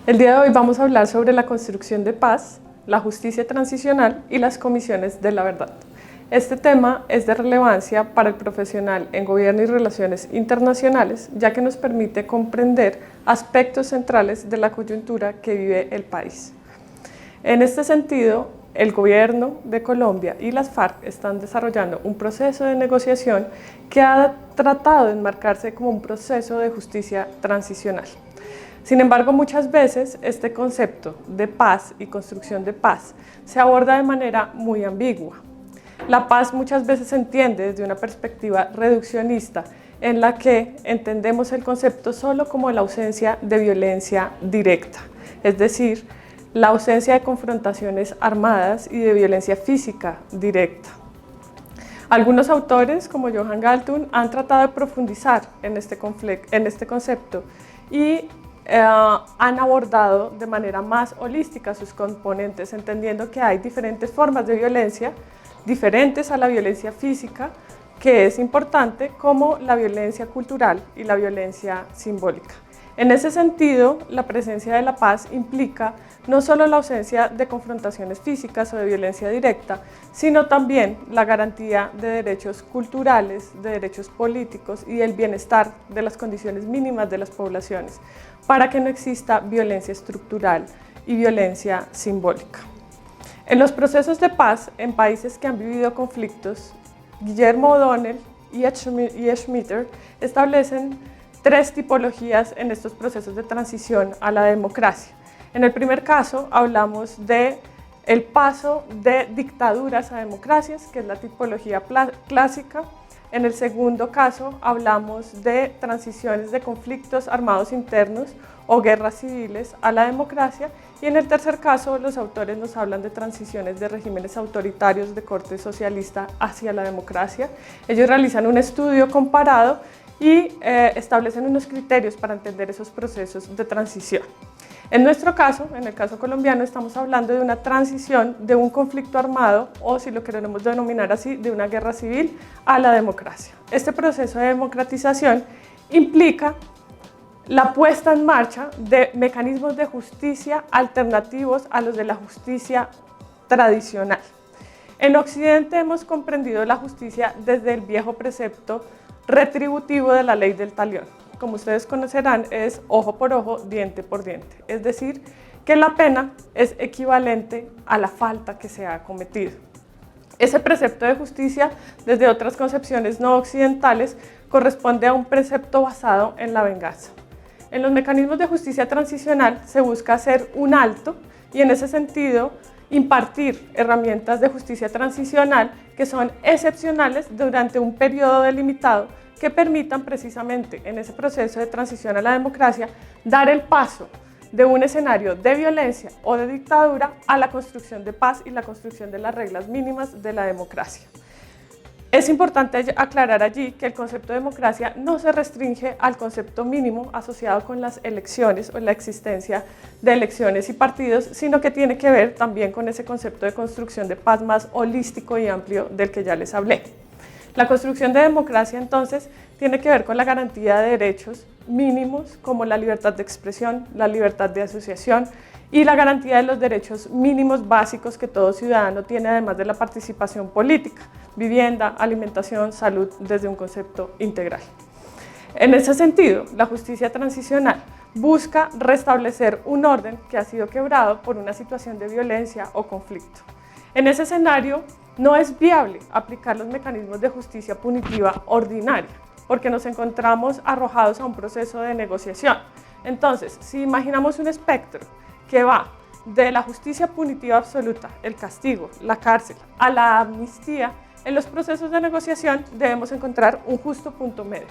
El día de hoy vamos a hablar sobre la construcción de paz, la justicia transicional y las comisiones de la verdad. Este tema es de relevancia para el profesional en gobierno y relaciones internacionales, ya que nos permite comprender aspectos centrales de la coyuntura que vive el país. En este sentido, el gobierno de Colombia y las FARC están desarrollando un proceso de negociación que ha tratado de enmarcarse como un proceso de justicia transicional. Sin embargo, muchas veces este concepto de paz y construcción de paz se aborda de manera muy ambigua. La paz muchas veces se entiende desde una perspectiva reduccionista, en la que entendemos el concepto solo como la ausencia de violencia directa, es decir, la ausencia de confrontaciones armadas y de violencia física directa. Algunos autores, como Johan Galtung, han tratado de profundizar en este concepto y han abordado de manera más holística sus componentes, entendiendo que hay diferentes formas de violencia, diferentes a la violencia física, que es importante, como la violencia cultural y la violencia simbólica. En ese sentido, la presencia de la paz implica no solo la ausencia de confrontaciones físicas o de violencia directa, sino también la garantía de derechos culturales, de derechos políticos y del bienestar de las condiciones mínimas de las poblaciones, para que no exista violencia estructural y violencia simbólica. En los procesos de paz en países que han vivido conflictos, Guillermo O'Donnell y Schmitter establecen tres tipologías en estos procesos de transición a la democracia. En el primer caso hablamos de el paso de dictaduras a democracias, que es la tipología clásica. En el segundo caso hablamos de transiciones de conflictos armados internos o guerras civiles a la democracia, y en el tercer caso los autores nos hablan de transiciones de regímenes autoritarios de corte socialista hacia la democracia. Ellos realizan un estudio comparado y establecen unos criterios para entender esos procesos de transición. En nuestro caso, en el caso colombiano, estamos hablando de una transición de un conflicto armado, o si lo queremos denominar así, de una guerra civil a la democracia. Este proceso de democratización implica la puesta en marcha de mecanismos de justicia alternativos a los de la justicia tradicional. En Occidente hemos comprendido la justicia desde el viejo precepto retributivo de la ley del talión. Como ustedes conocerán, es ojo por ojo, diente por diente, es decir, que la pena es equivalente a la falta que se ha cometido. Ese precepto de justicia, desde otras concepciones no occidentales, corresponde a un precepto basado en la venganza. En los mecanismos de justicia transicional se busca hacer un alto y, en ese sentido, impartir herramientas de justicia transicional que son excepcionales durante un periodo delimitado, que permitan precisamente en ese proceso de transición a la democracia dar el paso de un escenario de violencia o de dictadura a la construcción de paz y la construcción de las reglas mínimas de la democracia. Es importante aclarar allí que el concepto de democracia no se restringe al concepto mínimo asociado con las elecciones o la existencia de elecciones y partidos, sino que tiene que ver también con ese concepto de construcción de paz más holístico y amplio del que ya les hablé. La construcción de democracia, entonces, tiene que ver con la garantía de derechos mínimos como la libertad de expresión, la libertad de asociación y la garantía de los derechos mínimos básicos que todo ciudadano tiene, además de la participación política, vivienda, alimentación, salud, desde un concepto integral. En ese sentido, la justicia transicional busca restablecer un orden que ha sido quebrado por una situación de violencia o conflicto. En ese escenario, no es viable aplicar los mecanismos de justicia punitiva ordinaria, porque nos encontramos arrojados a un proceso de negociación. Entonces, si imaginamos un espectro que va de la justicia punitiva absoluta, el castigo, la cárcel, a la amnistía, en los procesos de negociación debemos encontrar un justo punto medio.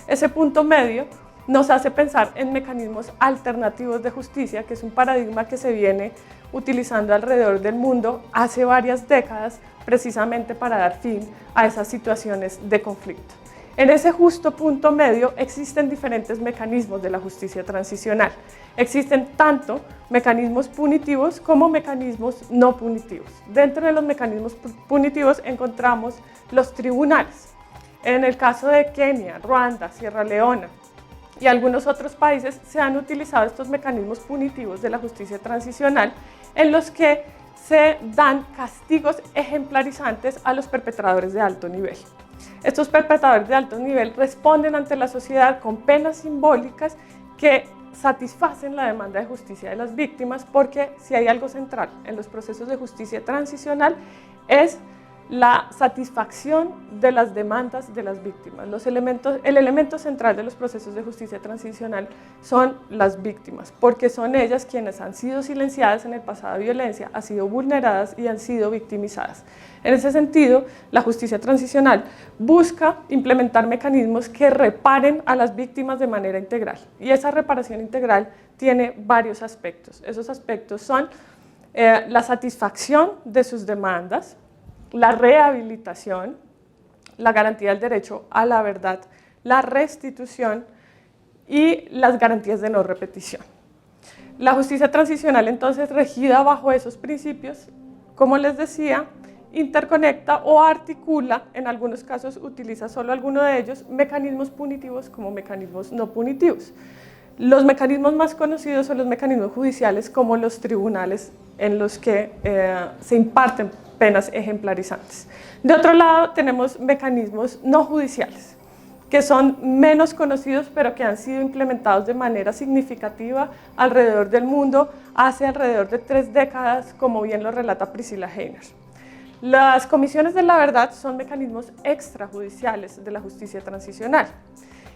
Ese punto medio nos hace pensar en mecanismos alternativos de justicia, que es un paradigma que se viene utilizando alrededor del mundo hace varias décadas, precisamente para dar fin a esas situaciones de conflicto. En ese justo punto medio existen diferentes mecanismos de la justicia transicional. Existen tanto mecanismos punitivos como mecanismos no punitivos. Dentro de los mecanismos punitivos encontramos los tribunales. En el caso de Kenia, Ruanda, Sierra Leona y algunos otros países se han utilizado estos mecanismos punitivos de la justicia transicional en los que se dan castigos ejemplarizantes a los perpetradores de alto nivel. Estos perpetradores de alto nivel responden ante la sociedad con penas simbólicas que satisfacen la demanda de justicia de las víctimas, porque si hay algo central en los procesos de justicia transicional es la satisfacción de las demandas de las víctimas. El elemento central de los procesos de justicia transicional son las víctimas, porque son ellas quienes han sido silenciadas en el pasado de violencia, han sido vulneradas y han sido victimizadas. En ese sentido, la justicia transicional busca implementar mecanismos que reparen a las víctimas de manera integral, y esa reparación integral tiene varios aspectos. Esos aspectos son la satisfacción de sus demandas, la rehabilitación, la garantía del derecho a la verdad, la restitución y las garantías de no repetición. La justicia transicional, entonces, regida bajo esos principios, como les decía, interconecta o articula, en algunos casos utiliza solo alguno de ellos, mecanismos punitivos como mecanismos no punitivos. Los mecanismos más conocidos son los mecanismos judiciales, como los tribunales en los que se imparten penas ejemplarizantes. De otro lado, tenemos mecanismos no judiciales, que son menos conocidos, pero que han sido implementados de manera significativa alrededor del mundo hace alrededor de 3 décadas, como bien lo relata Priscilla Heiner. Las comisiones de la verdad son mecanismos extrajudiciales de la justicia transicional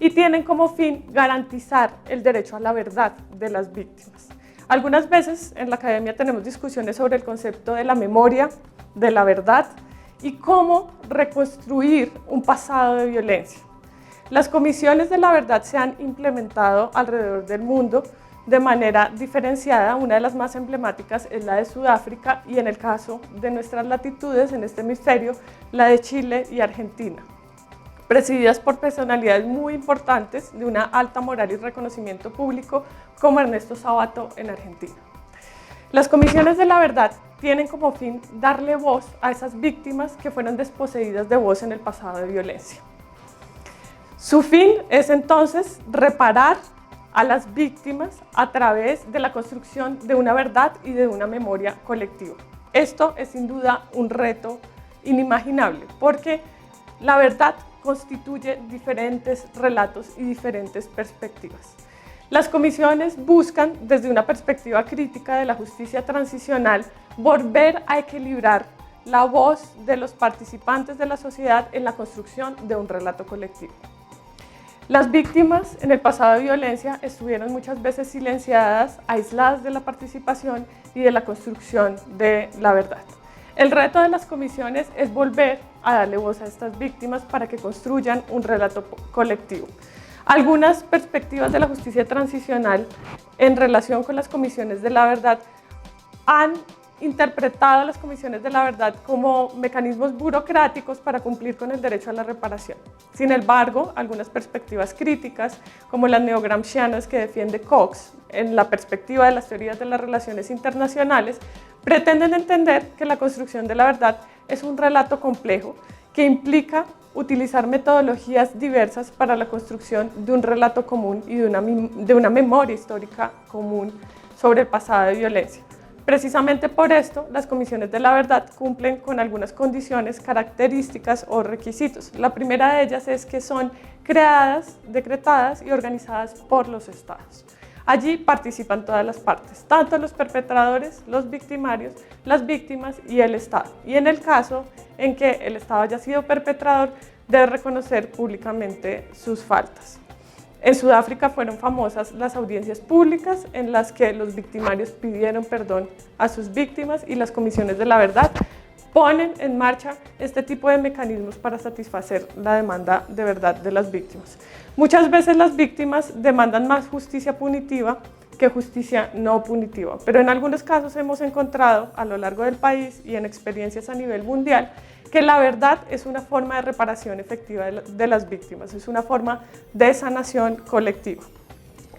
y tienen como fin garantizar el derecho a la verdad de las víctimas. Algunas veces en la academia tenemos discusiones sobre el concepto de la memoria, de la verdad y cómo reconstruir un pasado de violencia. Las comisiones de la verdad se han implementado alrededor del mundo de manera diferenciada. Una de las más emblemáticas es la de Sudáfrica y, en el caso de nuestras latitudes en este hemisferio, la de Chile y Argentina, presididas por personalidades muy importantes de una alta moral y reconocimiento público, como Ernesto Sabato en Argentina. Las comisiones de la verdad tienen como fin darle voz a esas víctimas que fueron desposeídas de voz en el pasado de violencia. Su fin es entonces reparar a las víctimas a través de la construcción de una verdad y de una memoria colectiva. Esto es sin duda un reto inimaginable, porque la verdad constituye diferentes relatos y diferentes perspectivas. Las comisiones buscan, desde una perspectiva crítica de la justicia transicional, volver a equilibrar la voz de los participantes de la sociedad en la construcción de un relato colectivo. Las víctimas en el pasado de violencia estuvieron muchas veces silenciadas, aisladas de la participación y de la construcción de la verdad. El reto de las comisiones es volver a darle voz a estas víctimas para que construyan un relato colectivo. Algunas perspectivas de la justicia transicional en relación con las comisiones de la verdad han interpretado a las comisiones de la verdad como mecanismos burocráticos para cumplir con el derecho a la reparación. Sin embargo, algunas perspectivas críticas, como las neogramscianas que defiende Cox en la perspectiva de las teorías de las relaciones internacionales, pretenden entender que la construcción de la verdad es un relato complejo que implica utilizar metodologías diversas para la construcción de un relato común y de una memoria histórica común sobre el pasado de violencia. Precisamente por esto, las comisiones de la verdad cumplen con algunas condiciones, características o requisitos. La primera de ellas es que son creadas, decretadas y organizadas por los estados. Allí participan todas las partes, tanto los perpetradores, los victimarios, las víctimas y el Estado. Y en el caso en que el Estado haya sido perpetrador, debe reconocer públicamente sus faltas. En Sudáfrica fueron famosas las audiencias públicas en las que los victimarios pidieron perdón a sus víctimas, y las comisiones de la verdad ponen en marcha este tipo de mecanismos para satisfacer la demanda de verdad de las víctimas. Muchas veces las víctimas demandan más justicia punitiva que justicia no punitiva, pero en algunos casos hemos encontrado a lo largo del país y en experiencias a nivel mundial que la verdad es una forma de reparación efectiva de las víctimas, es una forma de sanación colectiva.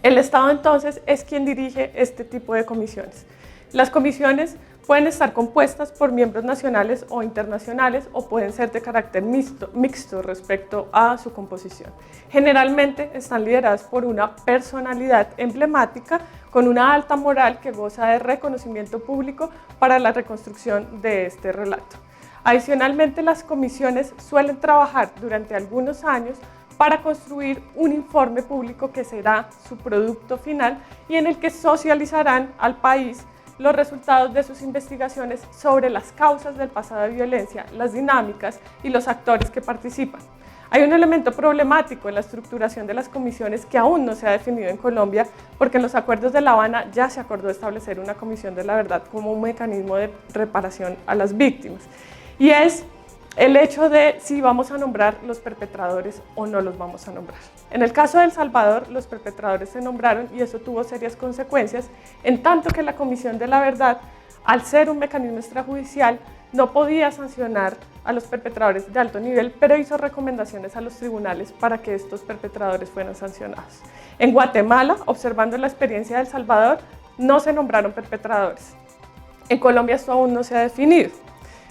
El Estado entonces es quien dirige este tipo de comisiones. Las comisiones pueden estar compuestas por miembros nacionales o internacionales o pueden ser de carácter mixto respecto a su composición. Generalmente están lideradas por una personalidad emblemática con una alta moral que goza de reconocimiento público para la reconstrucción de este relato. Adicionalmente, las comisiones suelen trabajar durante algunos años para construir un informe público que será su producto final y en el que socializarán al país los resultados de sus investigaciones sobre las causas del pasado de violencia, las dinámicas y los actores que participan. Hay un elemento problemático en la estructuración de las comisiones que aún no se ha definido en Colombia, porque en los acuerdos de La Habana ya se acordó establecer una comisión de la verdad como un mecanismo de reparación a las víctimas. Y es el hecho de si vamos a nombrar los perpetradores o no los vamos a nombrar. En el caso de El Salvador, los perpetradores se nombraron y eso tuvo serias consecuencias, en tanto que la Comisión de la Verdad, al ser un mecanismo extrajudicial, no podía sancionar a los perpetradores de alto nivel, pero hizo recomendaciones a los tribunales para que estos perpetradores fueran sancionados. En Guatemala, observando la experiencia de El Salvador, no se nombraron perpetradores. En Colombia esto aún no se ha definido.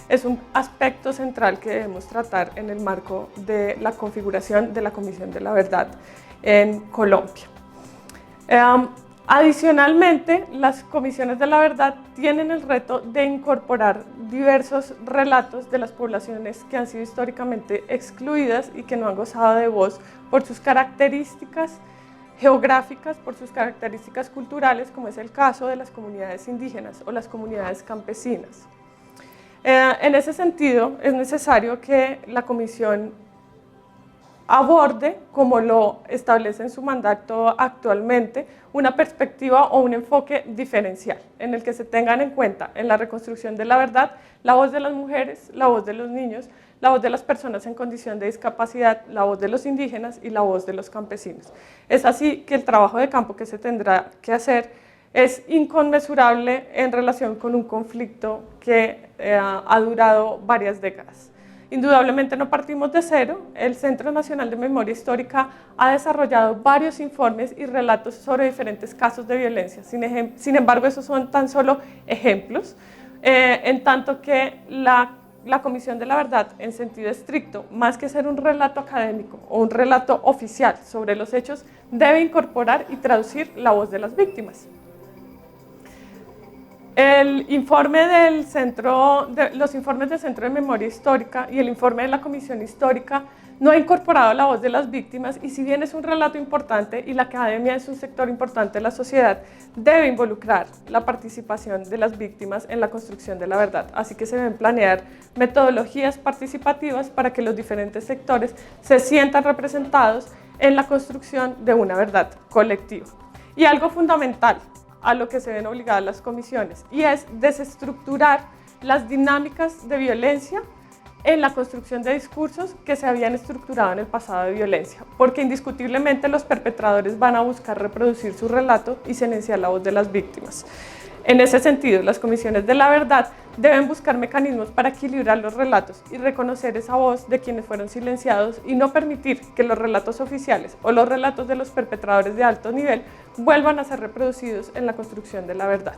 Es un aspecto central que debemos tratar en el marco de la configuración de la Comisión de la Verdad en Colombia. Adicionalmente, las comisiones de la verdad tienen el reto de incorporar diversos relatos de las poblaciones que han sido históricamente excluidas y que no han gozado de voz por sus características geográficas, por sus características culturales, como es el caso de las comunidades indígenas o las comunidades campesinas. En ese sentido, es necesario que la Comisión aborde, como lo establece en su mandato actualmente, una perspectiva o un enfoque diferencial, en el que se tengan en cuenta en la reconstrucción de la verdad la voz de las mujeres, la voz de los niños, la voz de las personas en condición de discapacidad, la voz de los indígenas y la voz de los campesinos. Es así que el trabajo de campo que se tendrá que hacer es inconmensurable en relación con un conflicto que ha durado varias décadas. Indudablemente no partimos de cero. El Centro Nacional de Memoria Histórica ha desarrollado varios informes y relatos sobre diferentes casos de violencia. Sin embargo, esos son tan solo ejemplos, en tanto que la Comisión de la Verdad, en sentido estricto, más que ser un relato académico o un relato oficial sobre los hechos, debe incorporar y traducir la voz de las víctimas. Los informes del Centro de Memoria Histórica y el informe de la Comisión Histórica no ha incorporado la voz de las víctimas y si bien es un relato importante y la academia es un sector importante de la sociedad, debe involucrar la participación de las víctimas en la construcción de la verdad. Así que se deben planear metodologías participativas para que los diferentes sectores se sientan representados en la construcción de una verdad colectiva. Y algo fundamental a lo que se ven obligadas las comisiones, y es desestructurar las dinámicas de violencia en la construcción de discursos que se habían estructurado en el pasado de violencia, porque indiscutiblemente los perpetradores van a buscar reproducir su relato y silenciar la voz de las víctimas. En ese sentido, las comisiones de la verdad deben buscar mecanismos para equilibrar los relatos y reconocer esa voz de quienes fueron silenciados y no permitir que los relatos oficiales o los relatos de los perpetradores de alto nivel vuelvan a ser reproducidos en la construcción de la verdad.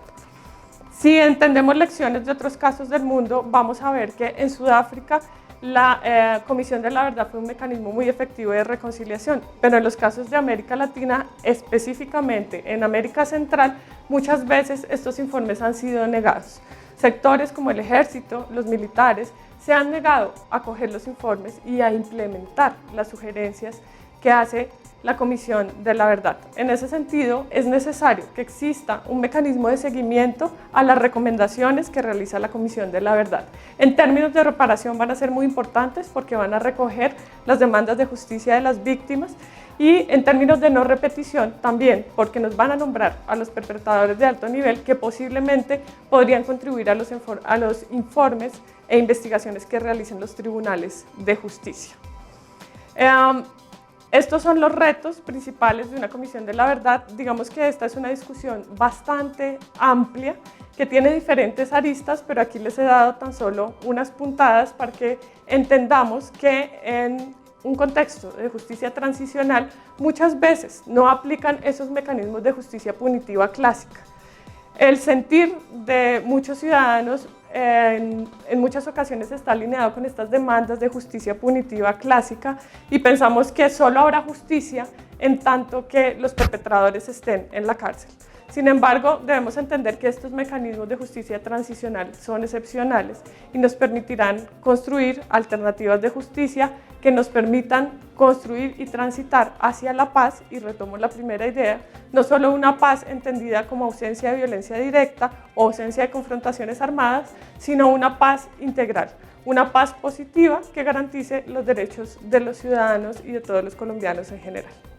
Si entendemos lecciones de otros casos del mundo, vamos a ver que en Sudáfrica la Comisión de la Verdad fue un mecanismo muy efectivo de reconciliación, pero en los casos de América Latina, específicamente en América Central, muchas veces estos informes han sido negados. Sectores como el ejército, los militares, se han negado a acoger los informes y a implementar las sugerencias que hace la Comisión de la Verdad. En ese sentido, es necesario que exista un mecanismo de seguimiento a las recomendaciones que realiza la Comisión de la Verdad. En términos de reparación van a ser muy importantes porque van a recoger las demandas de justicia de las víctimas y en términos de no repetición también porque nos van a nombrar a los perpetradores de alto nivel que posiblemente podrían contribuir a los informes e investigaciones que realicen los tribunales de justicia. Estos son los retos principales de una Comisión de la Verdad. Digamos que esta es una discusión bastante amplia que tiene diferentes aristas, pero aquí les he dado tan solo unas puntadas para que entendamos que en un contexto de justicia transicional muchas veces no aplican esos mecanismos de justicia punitiva clásica. El sentir de muchos ciudadanos en muchas ocasiones está alineado con estas demandas de justicia punitiva clásica y pensamos que solo habrá justicia en tanto que los perpetradores estén en la cárcel. Sin embargo, debemos entender que estos mecanismos de justicia transicional son excepcionales y nos permitirán construir alternativas de justicia que nos permitan construir y transitar hacia la paz, y retomo la primera idea, no solo una paz entendida como ausencia de violencia directa o ausencia de confrontaciones armadas, sino una paz integral, una paz positiva que garantice los derechos de los ciudadanos y de todos los colombianos en general.